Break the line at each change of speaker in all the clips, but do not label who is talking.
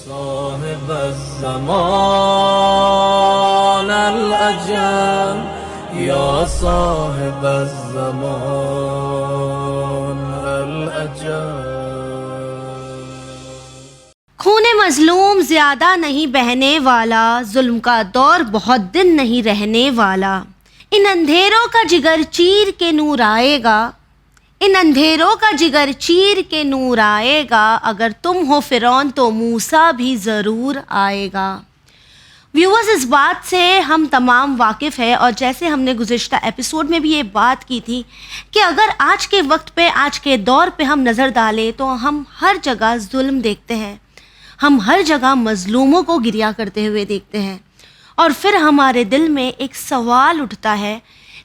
صاحب الزمان الأجل یا صاحب الزمان الأجل.
خون مظلوم زیادہ نہیں بہنے والا، ظلم کا دور بہت دن نہیں رہنے والا. ان اندھیروں کا جگر چیر کے نور آئے گا، ان اندھیروں کا جگر چیر کے نور آئے گا. اگر تم ہو فرعون تو موسیٰ بھی ضرور آئے گا. ویورز، اس بات سے ہم تمام واقف ہیں، اور جیسے ہم نے گزشتہ ایپیسوڈ میں بھی یہ بات کی تھی کہ اگر آج کے وقت پہ، آج کے دور پہ ہم نظر ڈالیں تو ہم ہر جگہ ظلم دیکھتے ہیں، ہم ہر جگہ مظلوموں کو گریا کرتے ہوئے دیکھتے ہیں. اور پھر ہمارے دل میں ایک سوال اٹھتا ہے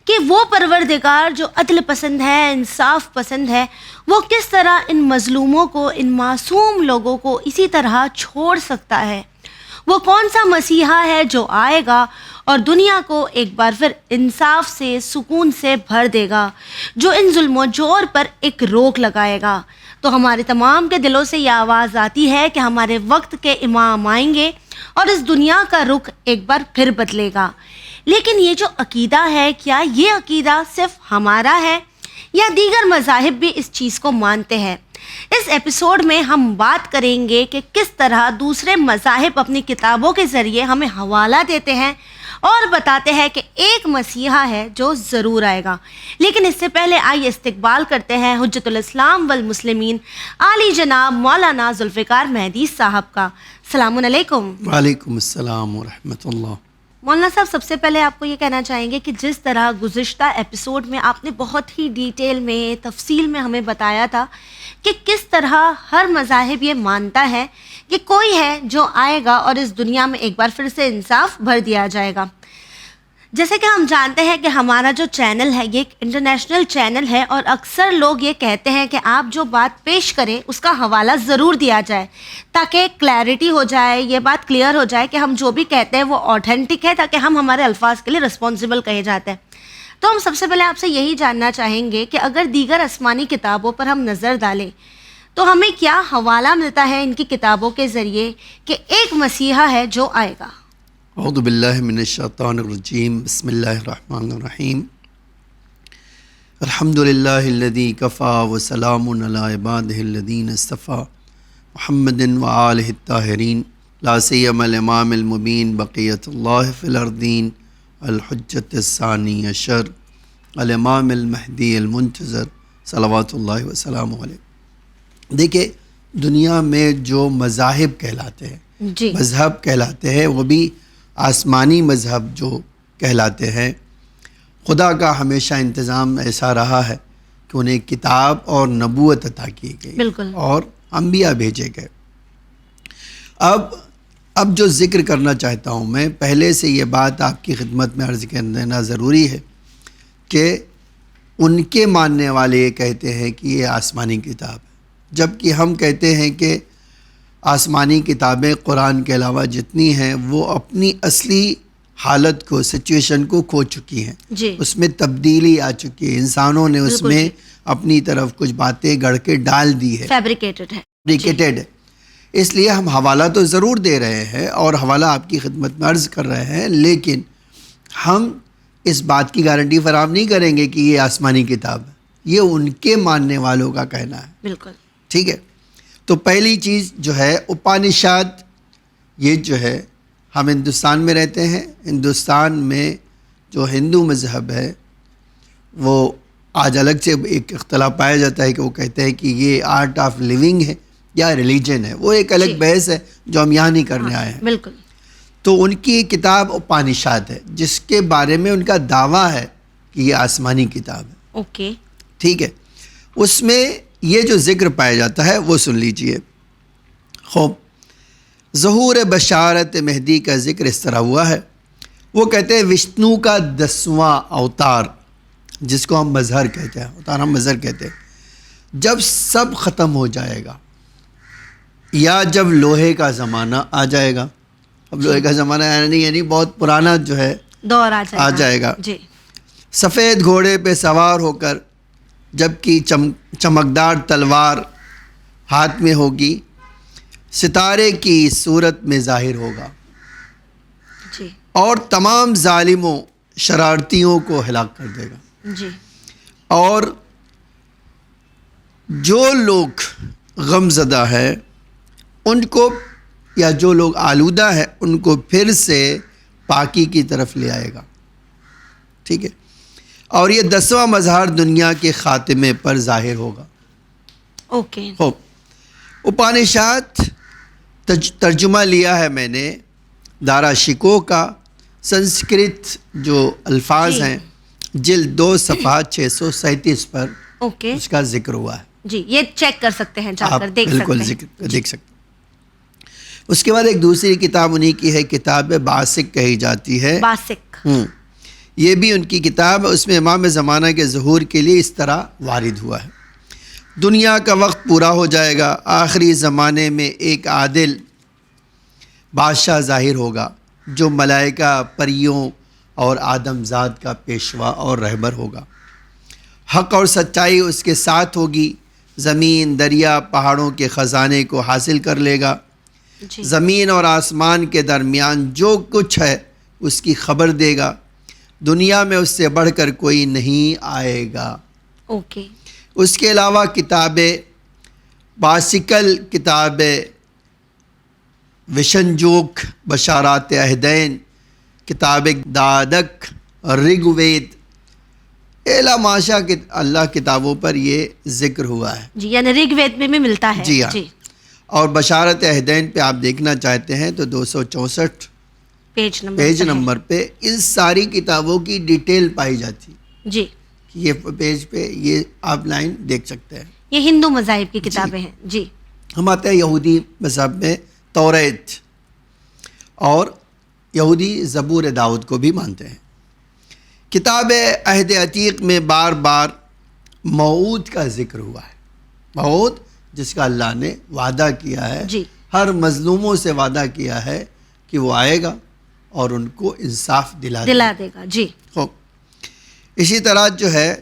کہ وہ پروردگار جو عدل پسند ہے، انصاف پسند ہے، وہ کس طرح ان مظلوموں کو، ان معصوم لوگوں کو اسی طرح چھوڑ سکتا ہے؟ وہ کون سا مسیحا ہے جو آئے گا اور دنیا کو ایک بار پھر انصاف سے، سکون سے بھر دے گا، جو ان ظلم و جور پر ایک روک لگائے گا؟ تو ہمارے تمام کے دلوں سے یہ آواز آتی ہے کہ ہمارے وقت کے امام آئیں گے اور اس دنیا کا رخ ایک بار پھر بدلے گا. لیکن یہ جو عقیدہ ہے، کیا یہ عقیدہ صرف ہمارا ہے یا دیگر مذاہب بھی اس چیز کو مانتے ہیں؟ اس ایپیسوڈ میں ہم بات کریں گے کہ کس طرح دوسرے مذاہب اپنی کتابوں کے ذریعے ہمیں حوالہ دیتے ہیں اور بتاتے ہیں کہ ایک مسیحا ہے جو ضرور آئے گا. لیکن اس سے پہلے آئیے استقبال کرتے ہیں حجت الاسلام والمسلمین عالی جناب مولانا ذوالفقار مہدی صاحب کا. السلام علیکم.
وعلیکم السلام ورحمۃ اللہ.
مولانا صاحب، سب سے پہلے آپ کو یہ کہنا چاہیں گے کہ جس طرح گزشتہ ایپیسوڈ میں آپ نے بہت ہی ڈیٹیل میں، تفصیل میں ہمیں بتایا تھا کہ کس طرح ہر مذاہب یہ مانتا ہے کہ کوئی ہے جو آئے گا اور اس دنیا میں ایک بار پھر سے انصاف بھر دیا جائے گا. جیسے کہ ہم جانتے ہیں کہ ہمارا جو چینل ہے یہ ایک انٹرنیشنل چینل ہے، اور اکثر لوگ یہ کہتے ہیں کہ آپ جو بات پیش کریں اس کا حوالہ ضرور دیا جائے تاکہ کلیئرٹی ہو جائے، یہ بات کلیئر ہو جائے کہ ہم جو بھی کہتے ہیں وہ آتھینٹک ہے، تاکہ ہم ہمارے الفاظ کے لیے رسپانسبل کہے جاتے ہیں. تو ہم سب سے پہلے آپ سے یہی جاننا چاہیں گے کہ اگر دیگر آسمانی کتابوں پر ہم نظر ڈالیں تو ہمیں کیا حوالہ ملتا ہے ان کی کتابوں کے ذریعے کہ ایک مسیحا ہے جو آئے گا؟
اعوذ باللہ من الشیطان الرجیم. بسم اللہ الرحمن الرحیم. الحمد للہ الذی کفا وسلام علی عبادہ الذین اصطفیٰ محمد وآلہ الطاہرین لا سیما الامام المبین بقیۃ اللہ فی الارضین الحجۃ الثانی عشر الامام المہدی المنتظر صلوات اللہ وسلام علیہ. دیکھیں، دنیا میں جو مذاہب کہلاتے ہیں، مذہب کہلاتے ہیں، وہ بھی آسمانی مذہب جو کہلاتے ہیں، خدا کا ہمیشہ انتظام ایسا رہا ہے کہ انہیں کتاب اور نبوت عطا کی گئی،
بالکل،
اور انبیاء بھیجے گئے. اب جو ذکر کرنا چاہتا ہوں میں، پہلے سے یہ بات آپ کی خدمت میں عرض کر دینا ضروری ہے کہ ان کے ماننے والے یہ کہتے ہیں کہ یہ آسمانی کتاب ہے، جبکہ ہم کہتے ہیں کہ آسمانی کتابیں قرآن کے علاوہ جتنی ہیں وہ اپنی اصلی حالت کو، سچویشن کو کھو چکی ہیں. اس میں تبدیلی آ چکی ہے، انسانوں نے اس میں اپنی طرف کچھ باتیں گڑھ کے ڈال دی ہے، فیبریکیٹڈ ہے. اس لیے ہم حوالہ تو ضرور دے رہے ہیں اور حوالہ آپ کی خدمت میں عرض کر رہے ہیں، لیکن ہم اس بات کی گارنٹی فراہم نہیں کریں گے کہ یہ آسمانی کتاب ہے. یہ ان کے ماننے والوں کا کہنا ہے.
بالکل
ٹھیک ہے. تو پہلی چیز جو ہے اپانشاد، یہ جو ہے، ہم ہندوستان میں رہتے ہیں، ہندوستان میں جو ہندو مذہب ہے وہ آج الگ سے ایک اختلاف پایا جاتا ہے کہ وہ کہتے ہیں کہ یہ آرٹ آف لیونگ ہے یا ریلیجن ہے. وہ ایک الگ بحث ہے جو ہم یہاں نہیں کرنے آئے ہیں.
بالکل.
تو ان کی کتاب اپانشاد ہے، جس کے بارے میں ان کا دعویٰ ہے کہ یہ آسمانی کتاب ہے.
اوکے،
ٹھیک ہے. اس میں یہ جو ذکر پایا جاتا ہے وہ سن لیجئے. خوب، ظہور بشارت مہدی کا ذکر اس طرح ہوا ہے. وہ کہتے ہیں وشنو کا 10واں اوتار، جس کو ہم مظہر کہتے ہیں، اوتار ہم مظہر کہتے ہیں، جب سب ختم ہو جائے گا یا جب لوہے کا زمانہ آ جائے گا. اب لوہے کا زمانہ یعنی بہت پرانا جو ہے
دور آ جائے گا.
جی. سفید گھوڑے پہ سوار ہو کر، جب کہ چمکدار تلوار ہاتھ میں ہوگی، ستارے کی صورت میں ظاہر ہوگا
جی
اور تمام ظالموں شرارتیوں کو ہلاک کر دے گا.
جی
اور جو لوگ غم زدہ ہے ان کو، یا جو لوگ آلودہ ہے ان کو پھر سے پاکی کی طرف لے آئے گا. ٹھیک ہے. اور یہ 10واں مظہر دنیا کے خاتمے پر ظاہر ہوگا.
اوکے.
اپانشاد ترجمہ لیا ہے میں نے دارا شکو کا، سنسکرت جو الفاظ
جی.
ہیں، جلد 2 صفحہ 637 پر
اوکے.
اس کا ذکر ہوا ہے.
جی یہ چیک کر سکتے ہیں، جا
آپ
کر دیکھ
بالکل
سکتے ہیں.
دیکھ سکتے ہیں. اس کے بعد ایک دوسری کتاب انہی کی ہے، کتاب باسق کہی جاتی ہے.
باسق.
یہ بھی ان کی کتاب ہے. اس میں امام زمانہ کے ظہور کے لیے اس طرح وارد ہوا ہے: دنیا کا وقت پورا ہو جائے گا، آخری زمانے میں ایک عادل بادشاہ ظاہر ہوگا جو ملائکہ، پریوں اور آدم ذات کا پیشوا اور رہبر ہوگا. حق اور سچائی اس کے ساتھ ہوگی. زمین، دریا، پہاڑوں کے خزانے کو حاصل کر لے گا.
جی
زمین اور آسمان کے درمیان جو کچھ ہے اس کی خبر دے گا. دنیا میں اس سے بڑھ کر کوئی نہیں آئے گا.
اوکے.
اس کے علاوہ کتاب باسکل، کتاب وشنجوک، بشارات عہدین، کتاب دادک، رگ وید، اعلیٰ ماشا اللہ کتابوں پر یہ ذکر ہوا ہے.
جی یعنی رگ وید میں بھی ملتا ہے.
جی ہاں. اور بشارت عہدین پہ آپ دیکھنا چاہتے ہیں تو 264 پیج نمبر پہ ان ساری کتابوں کی ڈیٹیل پائی جاتی.
جی
یہ پیج پہ یہ آپ لائن دیکھ سکتے ہیں.
یہ ہندو مذاہب کی کتابیں ہیں. جی
ہم آتے ہیں یہودی مذہب میں توریت، اور یہودی زبور داؤد کو بھی مانتے ہیں. کتاب عہد عتیق میں بار بار موعود کا ذکر ہوا ہے. موعود جس کا اللہ نے وعدہ کیا ہے.
جی
ہر مظلوموں سے وعدہ کیا ہے کہ وہ آئے گا اور ان کو انصاف دلا
دے گا. جی
اسی طرح جو ہے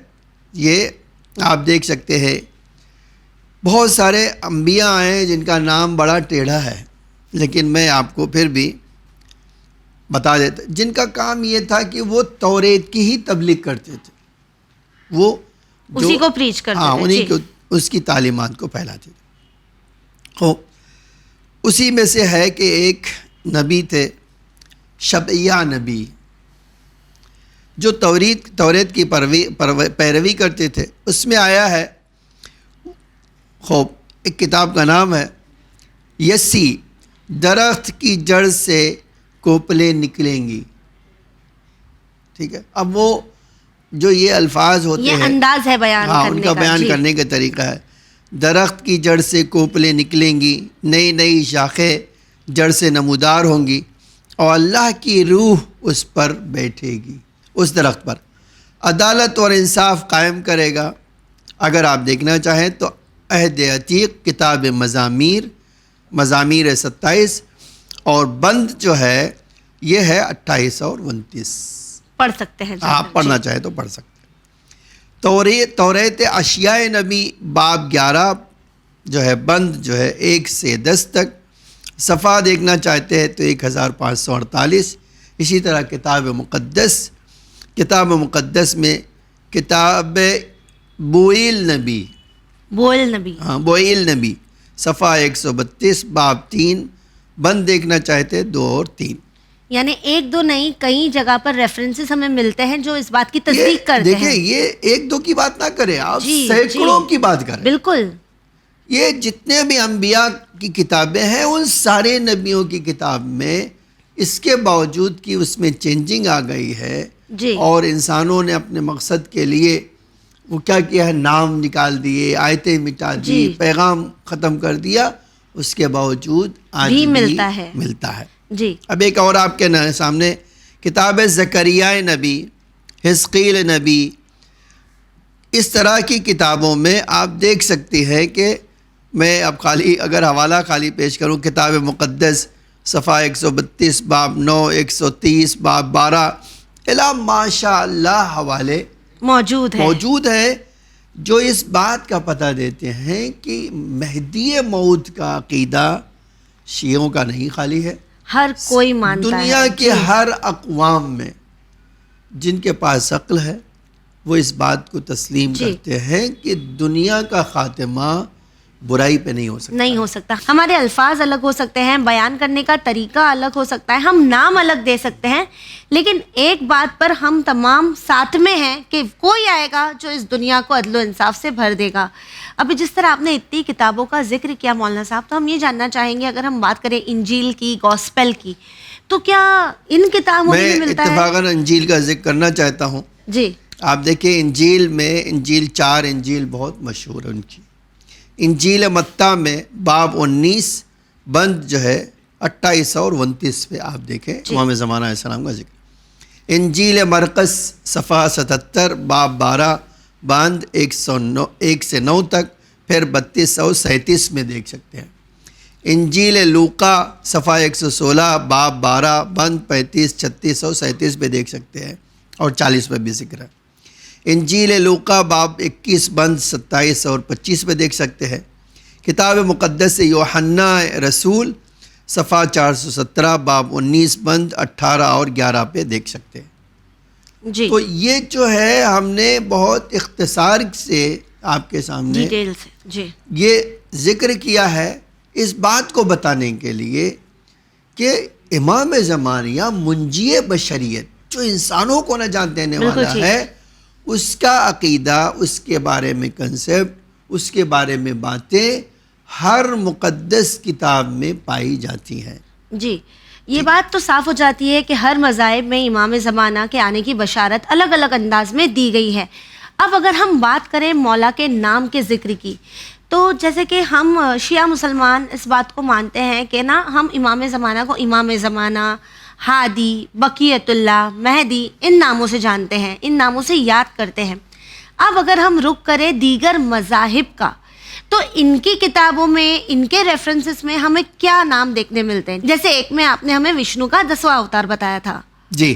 یہ آپ دیکھ سکتے ہیں بہت سارے انبیاء ہیں جن کا نام بڑا ٹیڑھا ہے، لیکن میں آپ کو پھر بھی بتا دیتا، جن کا کام یہ تھا کہ وہ توریت کی ہی تبلیغ کرتے تھے. وہ
اسی کو پریچ کرتے تھے.
انہی کو اس کی تعلیمات کو پھیلاتے تھے. اسی میں سے ہے کہ ایک نبی تھے شبعیہ نبی، جو توریت کی پیروی کرتے تھے. اس میں آیا ہے، ایک کتاب کا نام ہے یسی، درخت کی جڑ سے کوپلیں نکلیں گی. ٹھیک ہے. اب وہ جو یہ الفاظ ہوتے ہیں،
یہ انداز ہے بیان کرنے کا.
ان کا بیان کرنے کا طریقہ ہے. درخت کی جڑ سے کوپلیں نکلیں گی، نئی نئی شاخیں جڑ سے نمودار ہوں گی، اور اللہ کی روح اس پر بیٹھے گی، اس درخت پر. عدالت اور انصاف قائم کرے گا. اگر آپ دیکھنا چاہیں تو عہد عتیق، کتاب مزامیر 27، اور بند جو ہے یہ ہے 28 اور 29.
پڑھ سکتے ہیں.
آپ پڑھنا چاہیں تو پڑھ سکتے ہیں. توریت اشیاء نبی باب 11 جو ہے بند جو ہے 1 سے 10 تک. صفحہ دیکھنا چاہتے ہیں تو 1548. اسی طرح کتاب مقدس میں کتاب بوئیل نبی، بوئیل نبی صفحہ 132 باب 3 بند دیکھنا چاہتے ہیں 2 اور 3.
یعنی 1-2 نہیں، کئی جگہ پر ریفرنسز ہمیں ملتے ہیں جو اس بات کی تصدیق کرتے ہیں.
دیکھیں یہ 1-2 کی بات نہ کریں آپ،
جی
سینکڑوں کی بات کریں.
بالکل.
یہ جتنے بھی انبیاء کی کتابیں ہیں ان سارے نبیوں کی کتاب میں اس کے باوجود کہ اس میں چینجنگ آ گئی ہے،
جی
اور انسانوں نے اپنے مقصد کے لیے وہ کیا کیا ہے، نام نکال دیے، آیتیں مٹا دی،
جی
پیغام ختم کر دیا، اس کے باوجود آج بھی ملتا ہے.
جی
اب ایک اور آپ کے سامنے کتاب زکریا نبی، حزقیل نبی، اس طرح کی کتابوں میں آپ دیکھ سکتے ہیں کہ میں اب اگر حوالہ خالی پیش کروں، کتاب مقدس صفحہ 132 باب 9، 130 باب 12 الا ماشاء اللہ حوالے موجود ہے جو اس بات کا پتہ دیتے ہیں کہ مہدی موعود کا عقیدہ شیعوں کا نہیں خالی ہے،
ہر کوئی مانتا ہے.
دنیا کے ہر اقوام میں جن کے پاس عقل ہے وہ اس بات کو تسلیم کرتے ہیں کہ دنیا کا خاتمہ برائی پہ نہیں ہو سکتا.
نہیں ہو سکتا. ہمارے الفاظ الگ ہو سکتے ہیں، بیان کرنے کا طریقہ الگ ہو سکتا ہے، ہم نام الگ دے سکتے ہیں، لیکن ایک بات پر ہم تمام ساتھ میں ہیں کہ کوئی آئے گا جو اس دنیا کو عدل و انصاف سے بھر دے گا. ابھی جس طرح آپ نے اتنی کتابوں کا ذکر کیا مولانا صاحب، تو ہم یہ جاننا چاہیں گے، اگر ہم بات کریں انجیل کی، گوسپل کی، تو کیا ان کتابوں میں ملتا ہے؟
میں اتفاقاً انجیل کا ذکر کرنا چاہتا ہوں.
جی
آپ دیکھیں انجیل میں، انجیل 4 انجیل بہت مشہور ہے ان کی. انجیل متی میں باب 19 بند جو ہے 28 اور 29 پہ آپ دیکھیں امام زمانہ علیہ السلام کا ذکر. انجیل مرقس صفحہ 77 باب 12 بند 1 سے 9 تک، پھر 32 اور 37 میں دیکھ سکتے ہیں. انجیل لوقا صفحہ 116 باب 12 بند 35 36 اور 37 پہ دیکھ سکتے ہیں، اور 40 پہ بھی ذکر ہے. انجیل لوقا باب 21 بند 27 اور 25 پہ دیکھ سکتے ہیں. کتاب مقدس یوحنا رسول صفحہ 417 باب 19 بند 18 اور 11 پہ دیکھ سکتے ہیں.
جی
تو یہ جو ہے ہم نے بہت اختصار سے آپ کے سامنے
ڈیٹیل سے جی
یہ ذکر کیا ہے، اس بات کو بتانے کے لیے کہ امام زمانیہ منجی بشریت جو انسانوں کو نجات دینے والا ہے، اس کا عقیدہ، اس کے بارے میں کنسپٹ، اس کے بارے میں باتیں ہر مقدس کتاب میں پائی جاتی ہیں.
جی یہ بات تو صاف ہو جاتی ہے کہ ہر مذاہب میں امام زمانہ کے آنے کی بشارت الگ الگ انداز میں دی گئی ہے. اب اگر ہم بات کریں مولا کے نام کے ذکر کی، تو جیسے کہ ہم شیعہ مسلمان اس بات کو مانتے ہیں کہ نا، ہم امام زمانہ کو امام زمانہ، ہادی، بقیت اللہ، مہدی ان ناموں سے جانتے ہیں، ان ناموں سے یاد کرتے ہیں. اب اگر ہم رخ کریں دیگر مذاہب کا، تو ان کی کتابوں میں، ان کے ریفرنسز میں ہمیں کیا نام دیکھنے ملتے ہیں؟ جیسے ایک میں آپ نے ہمیں وشنو کا 10واں اوتار بتایا تھا.
جی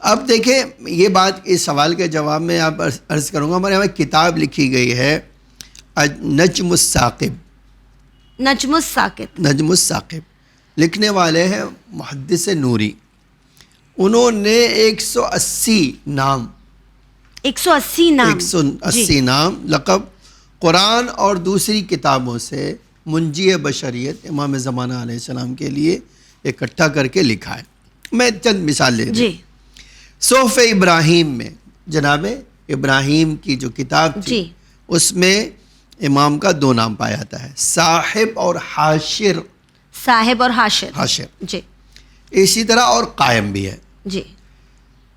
اب دیکھیں یہ بات، اس سوال کے جواب میں آپ عرض کروں گا. ہمارے یہاں کتاب لکھی گئی ہے نجم الثاقب.
نجم الثاقب،
نجم الثاقب لکھنے والے ہیں محدث نوری. انہوں نے 180 نام 180 نام لقب قرآن اور دوسری کتابوں سے منجی بشریت امام زمانہ علیہ السلام کے لیے اکٹھا کر کے لکھا ہے. میں چند مثال لے دوں. صحف ابراہیم میں، جناب ابراہیم کی جو کتاب تھی، اس میں امام کا 2 نام پایا جاتا ہے، صاحب اور حاشر.
صاحب اور حاشر جی.
اسی طرح اور قائم بھی ہے.
جی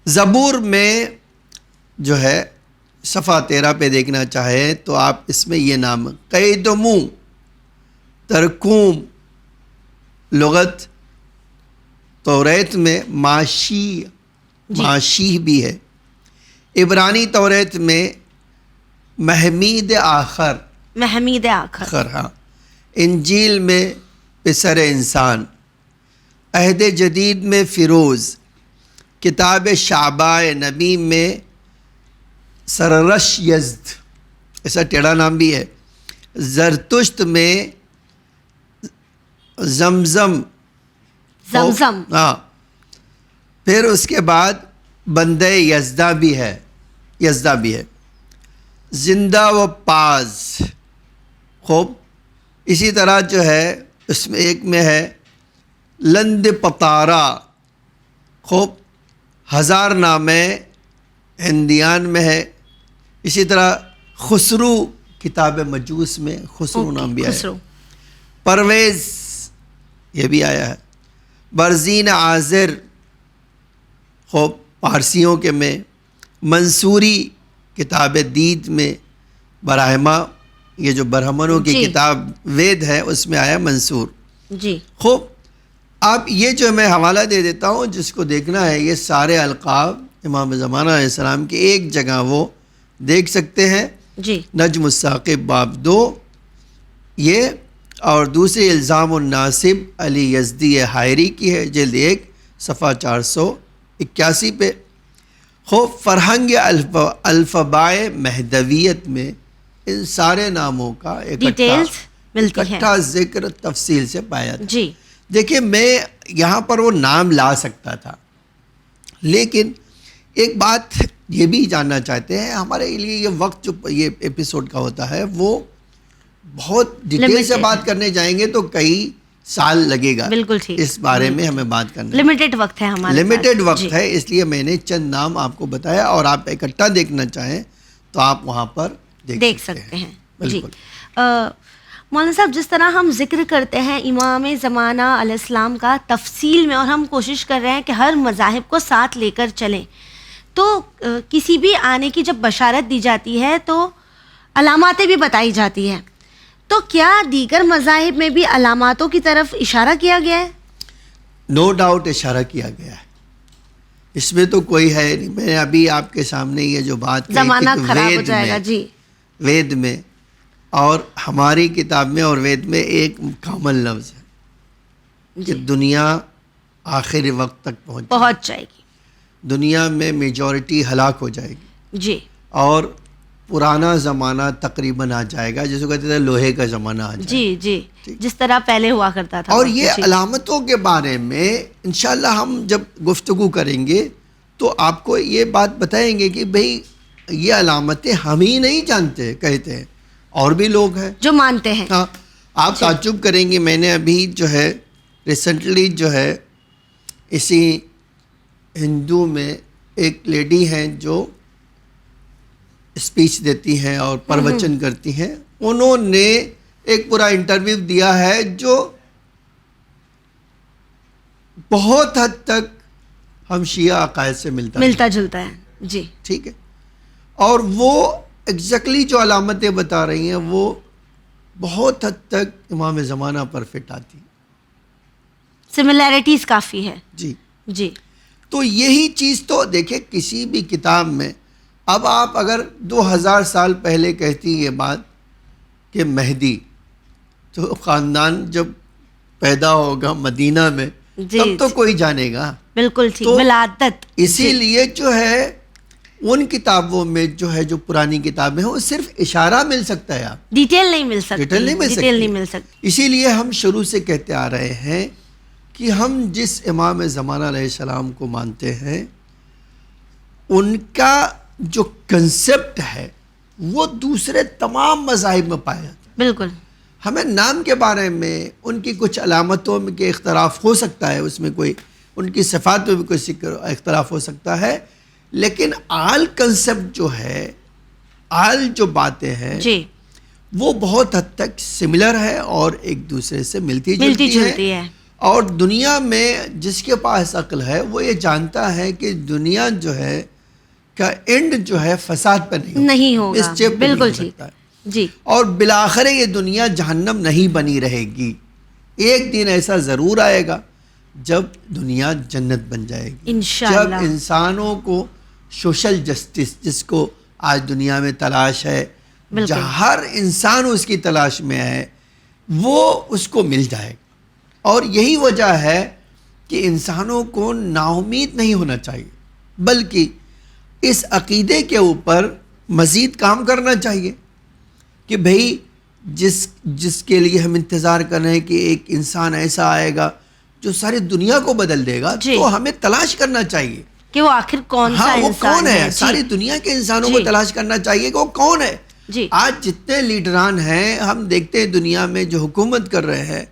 زبور میں جو ہے صفحہ 13 پہ دیکھنا چاہے تو آپ اس میں یہ نام قیدمو، ترکوم لغت. توریت میں معاشی بھی ہے. عبرانی توریت میں محمید آخر. ہاں. انجیل میں پسر انسان. عہد جدید میں فیروز. کتاب شعبۂ نبی میں سررش یزد، ایسا ٹیڑھا نام بھی ہے. زرتشت میں زمزم. ہاں. پھر اس کے بعد بندے یزدہ بھی ہے. زندہ و پاز. خوب. اسی طرح جو ہے اس میں ایک میں ہے لند پتارا. خوب. 1000 نامے ہندیان میں ہے. اسی طرح خسرو، کتاب مجوس میں خسرو نام بھی آیا. پرویز یہ بھی آیا ہے. برزین عازر، خوب پارسیوں کے میں. منصوری کتاب دید میں. براہما، یہ جو برہمنوں کی کتاب وید ہے اس میں آیا منصور.
جی
خوب. آپ یہ جو میں حوالہ دے دیتا ہوں، جس کو دیکھنا ہے یہ سارے القاب امام زمانہ علیہ السلام کی ایک جگہ وہ دیکھ سکتے ہیں.
جی
نجم الثاقب باب 2 یہ، اور دوسری الزام الناصب علی یزدی حائری کی ہے، جلد 1 صفحہ 481 پہ. خوب. فرہنگ الفبائے مہدویت میں ان سارے ناموں کا
ڈیٹیلز ملتی ہے
اکٹھا ذکر تفصیل سے پایا جاتا ہے.
جی
دیکھیں میں یہاں پر وہ نام لا سکتا تھا، لیکن ایک بات یہ بھی جاننا چاہتے ہیں، ہمارے لیے یہ وقت جو یہ ایپیسوڈ کا ہوتا ہے وہ بہت ڈیٹیل سے
Limited
بات کرنے جائیں گے تو کئی سال لگے گا.
بالکل ٹھیک.
اس بارے میں ہمیں بات کرنا
لمیٹڈ وقت ہے ہمارے
لمیٹڈ وقت
جی.
ہے، اس لیے میں نے چند نام آپ کو بتایا، اور آپ اکٹھا دیکھنا چاہیں تو آپ وہاں پر
دیکھ سکتے ہیں. جی
بالکل.
مولانا صاحب، جس طرح ہم ذکر کرتے ہیں امام زمانہ علیہ السلام کا تفصیل میں، اور ہم کوشش کر رہے ہیں کہ ہر مذاہب کو ساتھ لے کر چلیں، تو کسی بھی آنے کی جب بشارت دی جاتی ہے تو علاماتیں بھی بتائی جاتی ہیں، تو کیا دیگر مذاہب میں بھی علاماتوں کی طرف اشارہ کیا گیا ہے؟
نو ڈاؤٹ اشارہ کیا گیا ہے، اس میں تو کوئی ہے نہیں. میں ابھی آپ کے سامنے یہ جو بات کہی
زمانہ
کہ
خراب ہو
وید
جائے گا.
میں
جی
وید میں اور ہماری کتاب میں اور وید میں ایک کامن لفظ ہے کہ دنیا آخر وقت تک
پہنچ جائے گی.
دنیا میں میجورٹی ہلاک ہو جائے گی،
جی
اور پرانا زمانہ تقریباً آ جائے گا، جس کو کہتے تھے لوہے کا زمانہ آ جائے گا.
جی جی جس طرح پہلے ہوا کرتا تھا.
اور یہ
جی.
علامتوں کے بارے میں انشاءاللہ ہم جب گفتگو کریں گے تو آپ کو یہ بات بتائیں گے کہ بھئی یہ علامتیں ہم ہی نہیں جانتے، کہتے ہیں اور بھی لوگ ہیں
جو مانتے ہیں.
ہاں. آپ تعجب کریں گے، میں نے ابھی جو ہے ریسنٹلی جو ہے اسی ہندو میں ایک لیڈی ہیں جو اسپیچ دیتی ہیں اور پروچن کرتی ہیں، انہوں نے ایک پورا انٹرویو دیا ہے جو بہت حد تک ہم شیعہ عقائد سے
ملتا جلتا ہے. جی
ٹھیک ہے، اور وہ ایگزیکٹلی جو علامتیں بتا رہی ہیں وہ بہت حد تک امام زمانہ پر فٹ آتی ہیں.
سملیرٹیز کافی ہے.
جی
جی
تو یہی چیز تو دیکھیں کسی بھی کتاب میں. اب آپ اگر 2000 سال پہلے کہتی یہ بات کہ مہدی، تو خاندان جب پیدا ہوگا مدینہ میں
جی
تب تو کوئی جانے گا.
بالکل ٹھیک.
تو
ولادت.
اسی لیے جو ہے ان کتابوں میں جو ہے جو پرانی کتابیں ہیں وہ صرف اشارہ مل سکتا ہے، آپ
ڈیٹیل نہیں مل سکتی.
ڈیٹیل نہیں مل سکتی. اسی لیے ہم شروع سے کہتے آ رہے ہیں کہ ہم جس امام زمانہ علیہ السلام کو مانتے ہیں ان کا جو کنسپٹ ہے وہ دوسرے تمام مذاہب میں پایا جاتا ہے.
بالکل.
ہمیں نام کے بارے میں ان کی کچھ علامتوں میں کے اختلاف ہو سکتا ہے، اس میں کوئی ان کی صفات میں بھی کوئی اختلاف ہو سکتا ہے، لیکن آل کنسپٹ جو ہے، آل جو باتیں ہیں
جی
وہ بہت حد تک سملر ہے اور ایک دوسرے سے ملتی جلتی ہے. اور دنیا میں جس کے پاس عقل ہے وہ یہ جانتا ہے کہ دنیا جو ہے کا اینڈ جو ہے فساد پہ نہیں
ہوگا.
اس
بالکل ٹھیک. جی
اور بالآخر یہ دنیا جہنم نہیں بنی رہے گی. ایک دن ایسا ضرور آئے گا جب دنیا جنت بن جائے گی،
انشاءاللہ.
جب انسانوں کو سوشل جسٹس جس کو آج دنیا میں تلاش ہے، جہاں ہر انسان اس کی تلاش میں ہے، وہ اس کو مل جائے گا. اور یہی وجہ ہے کہ انسانوں کو نا امید نہیں ہونا چاہیے، بلکہ اس عقیدے کے اوپر مزید کام کرنا چاہیے کہ بھئی جس کے لیے ہم انتظار کر رہے ہیں کہ ایک انسان ایسا آئے گا جو ساری دنیا کو بدل دے گا. تو ہمیں تلاش کرنا چاہیے
کہ وہ آخر کون سا
وہ
انسان
کون ہے.
جی.
ساری دنیا کے انسانوں کو تلاش کرنا چاہیے کہ وہ کون ہے. آج جتنے لیڈران ہیں ہم دیکھتے ہیں دنیا میں جو حکومت کر رہے ہیں،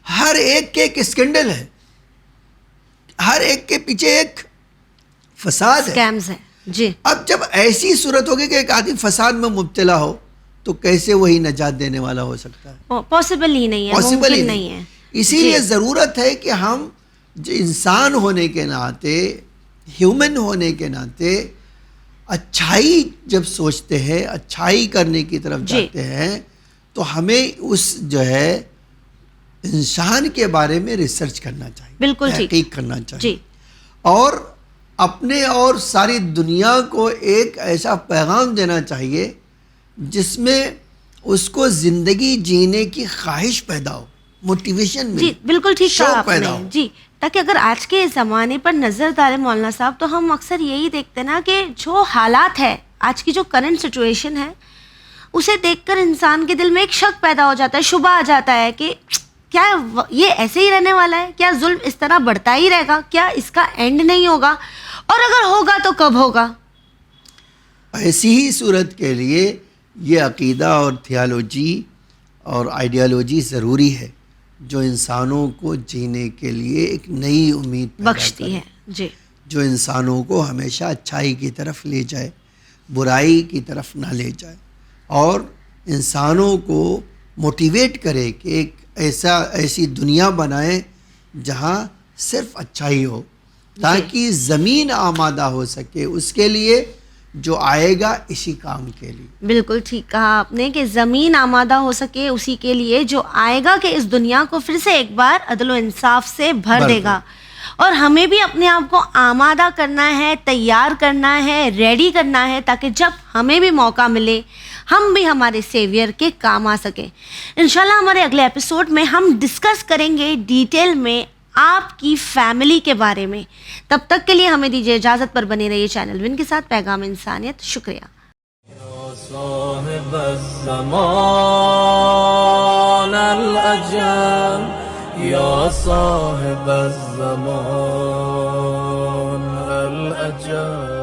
ہر ایک کے ایک اسکینڈل ہے، ہر ایک کے پیچھے ایک فساد
اسکیمز ہے. جی
اب جب ایسی صورت ہوگی کہ ایک آدمی فساد میں مبتلا ہو تو کیسے وہی نجات دینے والا ہو سکتا ہے؟
پاسبل ہی نہیں ہے،
پاسبل ہی
نہیں ہے.
اسی لیے ضرورت ہے کہ ہم انسان ہونے کے ناطے، ہیومن ہونے کے ناطے اچھائی جب سوچتے ہیں، اچھائی کرنے کی طرف جاتے ہیں، تو ہمیں اس جو ہے انسان کے بارے میں ریسرچ کرنا چاہیے،
بالکل
تحقیق کرنا چاہیے، اور اپنے اور ساری دنیا کو ایک ایسا پیغام دینا چاہیے جس میں اس کو زندگی جینے کی خواہش پیدا ہو، موٹیویشن ملے.
جی بالکل ٹھیک کہا آپ نے.
ہو.
جی تاکہ اگر آج کے زمانے پر نظر ڈالیں مولانا صاحب تو ہم اکثر یہی دیکھتے نا کہ جو حالات ہے، آج کی جو کرنٹ سچویشن ہے، اسے دیکھ کر انسان کے دل میں ایک شک پیدا ہو جاتا ہے, شبہ آ جاتا ہے کہ کیا یہ ایسے ہی رہنے والا ہے, کیا ظلم اس طرح بڑھتا ہی رہے گا, کیا اس کا اینڈ نہیں ہوگا, اور اگر ہوگا تو کب ہوگا.
ایسی ہی صورت کے لیے یہ عقیدہ اور تھیالوجی اور آئیڈیالوجی ضروری ہے جو انسانوں کو جینے کے لیے ایک نئی امید پیدا
بخشتی
کرے,
ہے. جی,
جو انسانوں کو ہمیشہ اچھائی کی طرف لے جائے, برائی کی طرف نہ لے جائے, اور انسانوں کو موٹیویٹ کرے کہ ایک ایسی دنیا بنائے جہاں صرف اچھائی ہو, تاکہ زمین آمادہ ہو سکے اس کے لیے جو آئے گا اسی کام کے لیے.
بالکل ٹھیک کہا آپ نے کہ زمین آمادہ ہو سکے اسی کے لیے جو آئے گا کہ اس دنیا کو پھر سے ایک بار عدل و انصاف سے بھر دے گا. اور ہمیں بھی اپنے آپ کو آمادہ کرنا ہے, تیار کرنا ہے, ریڈی کرنا ہے, تاکہ جب ہمیں بھی موقع ملے ہم بھی ہمارے سیویئر کے کام آ سکیں. انشاءاللہ ہمارے اگلے ایپیسوڈ میں ہم ڈسکس کریں گے ڈیٹیل میں آپ کی فیملی کے بارے میں. تب تک کے لیے ہمیں دیجیے اجازت, پر بنے رہیے چینل ون کے ساتھ پیغام انسانیت. شکریہ.
صاحب الزمان الأجل يا صاحب الزمان الأجل